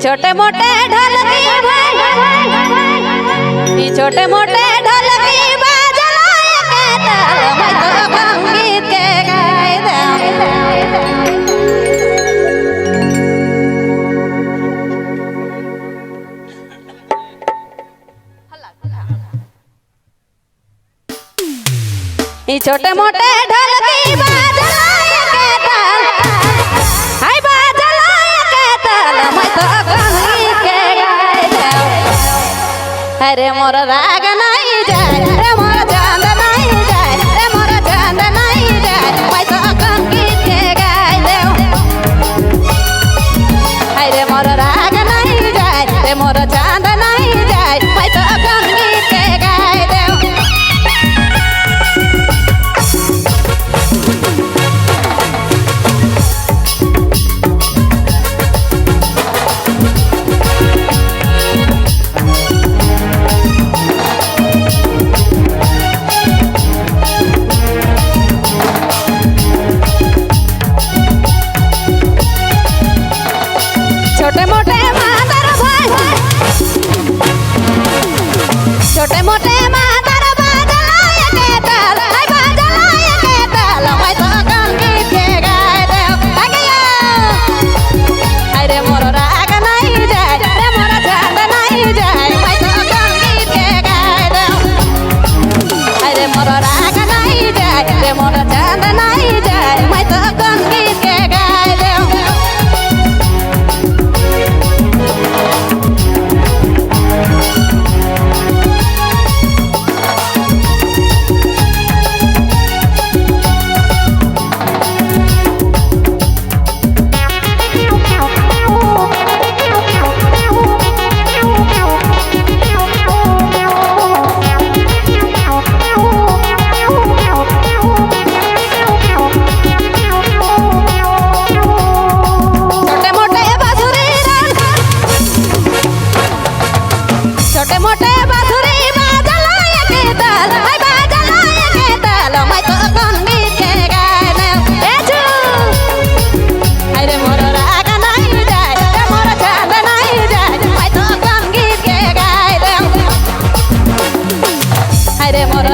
छोटे मोटे ढोलकी ई छोटे मोटे ढोलकी बजलाए के ताल मैं तो संगीत के गाए ई छोटे मोटे ढोलकी बजलाए के ताल हाय बजलाए के ताल मैं तो संगीत के गाए अरे मोर राग नहीं जाए रे मोर चांद नहीं जाए रे मोर चांद नहीं जाए मैं तो संगीत के गाए अरे मोर राग नहीं जाए रे मोर चांद नहीं जाए मैं तो संगीत के गाए छोटे मोटे मादर भाई छोटे मोटे मादर बाजलाए के ताल हाय बाजलाए के ताल मैं तो संगीत के गाए अरे मोर राग नहीं जाए रे मोर चांद नहीं जाए मैं तो संगीत के गाए अरे मोर राग नहीं जाए रे मोर चांद नहीं जाए मैं तो संगीत के गाए छोटे मोटे बांसुरी बजलाए के ताल हाय बजलाए के ताल मैं तो संगीत के गाए अरे मोर राग नहीं जाए रे मोर चांद नहीं जाए मैं तो संगीत के गाए अरे मोर